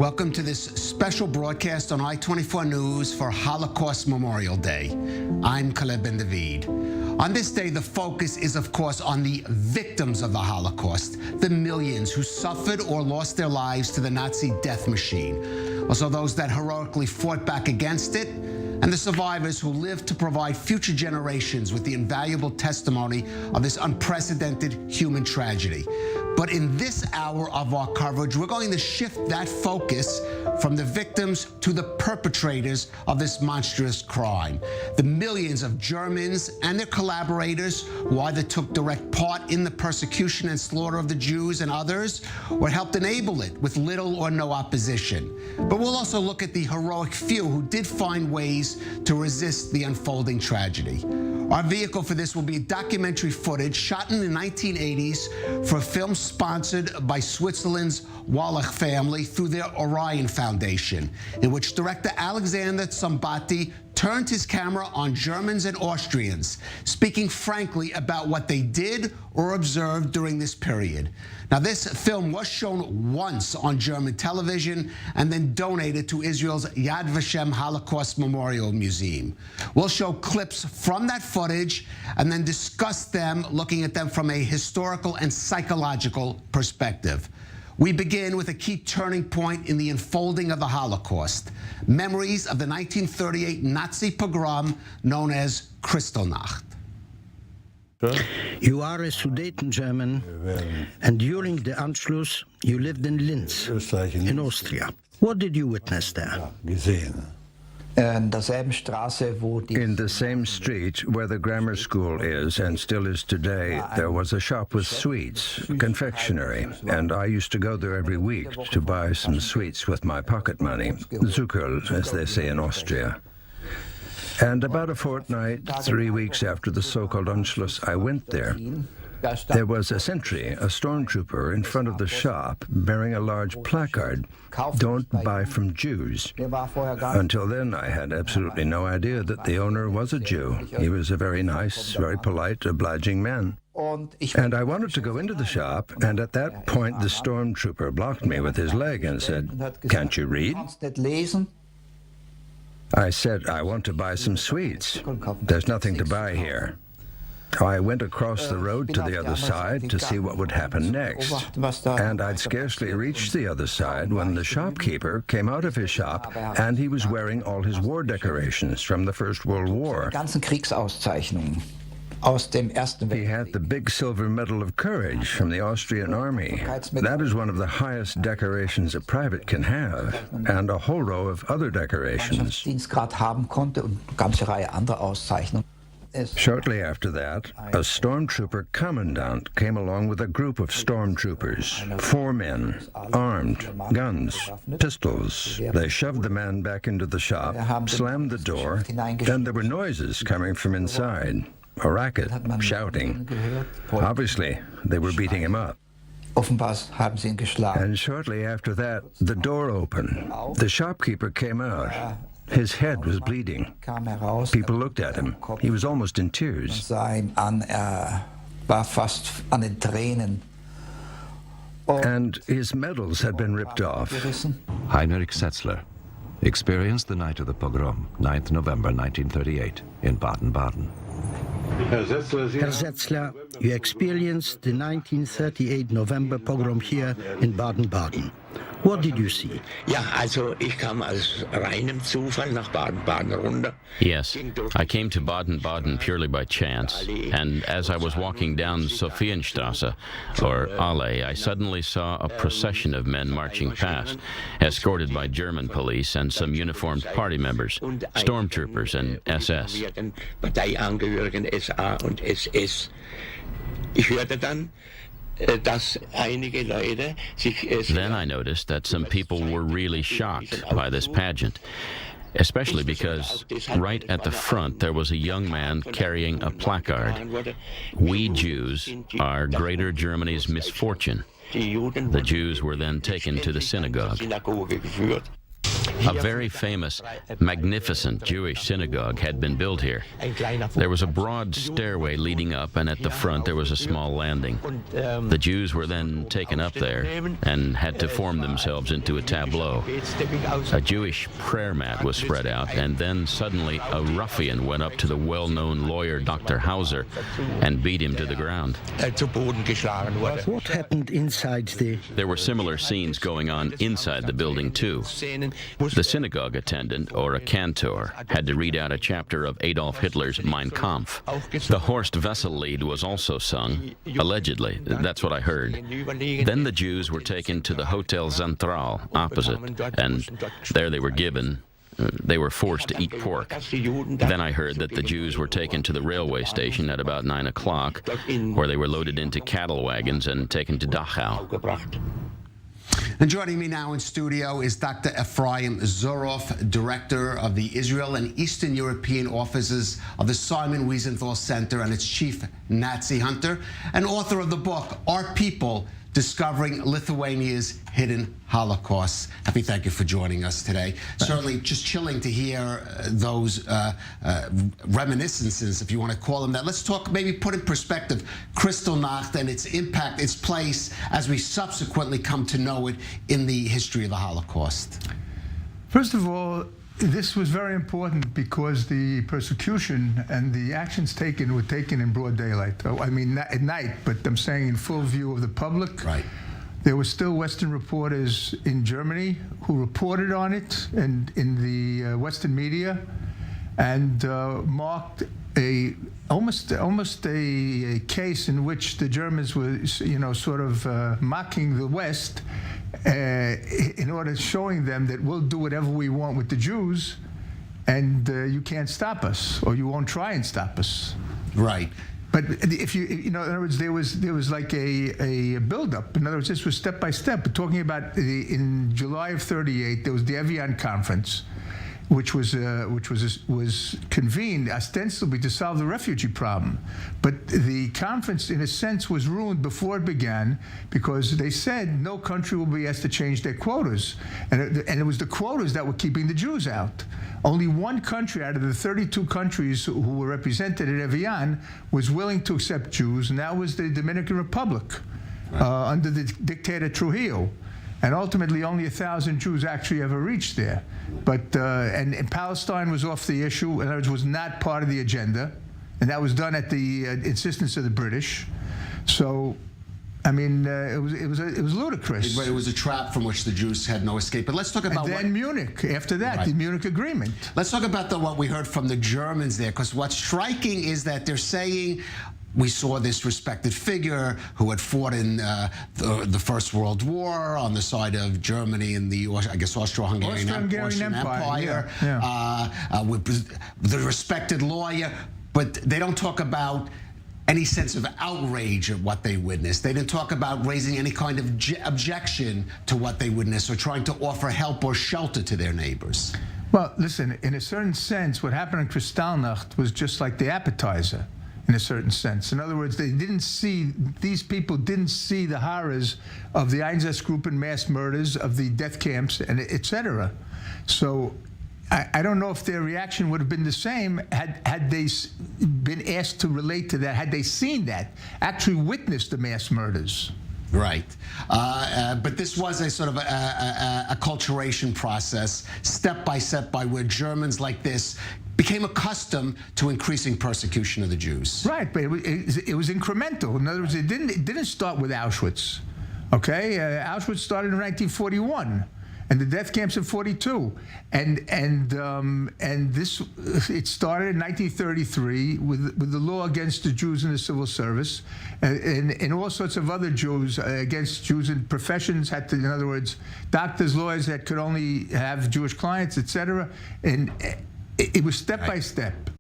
Welcome to this special broadcast on I-24 News for Holocaust Memorial Day. I'm Calev Ben-David. On this day, the focus is, of course, on the victims of the Holocaust, the millions who suffered or lost their lives to the Nazi death machine. Also those that heroically fought back against it, and the survivors who lived to provide future generations with the invaluable testimony of this unprecedented human tragedy. But in this hour of our coverage, we're going to shift that focus from the victims to the perpetrators of this monstrous crime. The millions of Germans and their collaborators who either took direct part in the persecution and slaughter of the Jews and others, or helped enable it with little or no opposition. But we'll also look at the heroic few who did find ways to resist the unfolding tragedy. Our vehicle for this will be documentary footage shot in the 1980s for a film sponsored by Switzerland's Wallach family through their Orion Foundation, in which director Alexander Zambatti turned his camera on Germans and Austrians, speaking frankly about what they did or observed during this period. Now, this film was shown once on German television and then donated to Israel's Yad Vashem Holocaust Memorial Museum. We'll show clips from that footage and then discuss them, looking at them from a historical and psychological perspective. We begin with a key turning point in the unfolding of the Holocaust, memories of the 1938 Nazi pogrom known as Kristallnacht. You are a Sudeten German, and during the Anschluss, you lived in Linz, in Austria. What did you witness there? In the same street where the grammar school is and still is today, there was a shop with sweets, confectionery, and I used to go there every week to buy some sweets with my pocket money, Zuckerl, as they say in Austria. And about a fortnight, 3 weeks after the so-called Anschluss, I went there. There was a sentry, a stormtrooper, in front of the shop bearing a large placard, "Don't buy from Jews." Until then, I had absolutely no idea that the owner was a Jew. He was a very nice, very polite, obliging man. And I wanted to go into the shop, and at that point the stormtrooper blocked me with his leg and said, "Can't you read?" I said, "I want to buy some sweets. There's nothing to buy here." I went across the road to the other side to see what would happen next. And I'd scarcely reached the other side when the shopkeeper came out of his shop, and he was wearing all his war decorations from the First World War. He had the big silver Medal of Courage from the Austrian Army. That is one of the highest decorations a private can have, and a whole row of other decorations. Shortly after that, a stormtrooper commandant came along with a group of stormtroopers, 4 men, armed, guns, pistols. They shoved the man back into the shop, slammed the door, then there were noises coming from inside. A racket, shouting. Obviously, they were beating him up. And shortly after that, the door opened. The shopkeeper came out. His head was bleeding. People looked at him. He was almost in tears. And his medals had been ripped off. Heinrich Setzler experienced the night of the pogrom, 9th November 1938, in Baden-Baden. Herr Setzler, you experienced the 1938 November pogrom here in Baden-Baden. What did you see? Yes, I came to Baden-Baden purely by chance, and as I was walking down Sophienstrasse, or Allee, I suddenly saw a procession of men marching past, escorted by German police and some uniformed party members, stormtroopers and SS. Then I noticed that some people were really shocked by this pageant, especially because right at the front there was a young man carrying a placard. "We Jews are Greater Germany's misfortune." The Jews were then taken to the synagogue. A very famous, magnificent Jewish synagogue had been built here. There was a broad stairway leading up, and at the front there was a small landing. The Jews were then taken up there and had to form themselves into a tableau. A Jewish prayer mat was spread out, and then suddenly a ruffian went up to the well-known lawyer Dr. Hauser and beat him to the ground. What happened inside the... There were similar scenes going on inside the building, too. The synagogue attendant, or a cantor, had to read out a chapter of Adolf Hitler's Mein Kampf. The Horst Wessel-Lied was also sung, allegedly. That's what I heard. Then the Jews were taken to the Hotel Zentral opposite, and there they were they were forced to eat pork. Then I heard that the Jews were taken to the railway station at about 9 o'clock, where they were loaded into cattle wagons and taken to Dachau. And joining me now in studio is Dr. Ephraim Zuroff, Director of the Israel and Eastern European offices of the Simon Wiesenthal Center and its chief Nazi hunter, and author of the book, Our People, Discovering Lithuania's Hidden Holocaust. Happy, thank you for joining us today. Certainly just chilling to hear those reminiscences, if you want to call them that. Let's talk, maybe put in perspective, Kristallnacht and its impact, its place, as we subsequently come to know it in the history of the Holocaust. First of all, this was very important because the persecution and the actions taken were taken in broad daylight. I mean, not at night, but I'm saying in full view of the public. Right. There were still Western reporters in Germany who reported on it and in the Western media, and marked almost a case in which the Germans were, sort of mocking the West, in order showing them that we'll do whatever we want with the Jews, and you can't stop us, or you won't try and stop us. Right. But if in other words, there was like a buildup. In other words, this was step by step. But talking about in July of '38, there was the Evian Conference, which was convened ostensibly to solve the refugee problem. But the conference, in a sense, was ruined before it began, because they said no country will be asked to change their quotas. And it was the quotas that were keeping the Jews out. Only one country out of the 32 countries who were represented at Evian was willing to accept Jews, and that was the Dominican Republic, under the dictator Trujillo. And ultimately, only 1,000 Jews actually ever reached there. But and Palestine was off the issue. In other words, was not part of the agenda, and that was done at the insistence of the British. So, I mean, it was ludicrous. But it was a trap from which the Jews had no escape. But let's talk about and then Munich. After that, the Munich Agreement. Let's talk about what we heard from the Germans there, because what's striking is that they're saying, we saw this respected figure who had fought in the First World War on the side of Germany and the, I guess, Austro-Hungarian Empire. With the respected lawyer, but they don't talk about any sense of outrage at what they witnessed. They didn't talk about raising any kind of objection to what they witnessed or trying to offer help or shelter to their neighbors. Well, listen, in a certain sense, what happened in Kristallnacht was just like the appetizer, in a certain sense. In other words, these people didn't see the horrors of the Einsatzgruppen mass murders, of the death camps, and etc. So I don't know if their reaction would have been the same had they been asked to relate to that, had they seen that, actually witnessed the mass murders. Right. But this was a sort of acculturation process, step by step, by where Germans like this became accustomed to increasing persecution of the Jews. Right, but it was incremental. In other words, it didn't start with Auschwitz. Okay, Auschwitz started in 1941. And the death camps in '42, and this, it started in 1933 with the law against the Jews in the civil service, and all sorts of other Jews against Jews in professions had to, in other words, doctors, lawyers that could only have Jewish clients, etc. And it was step by step.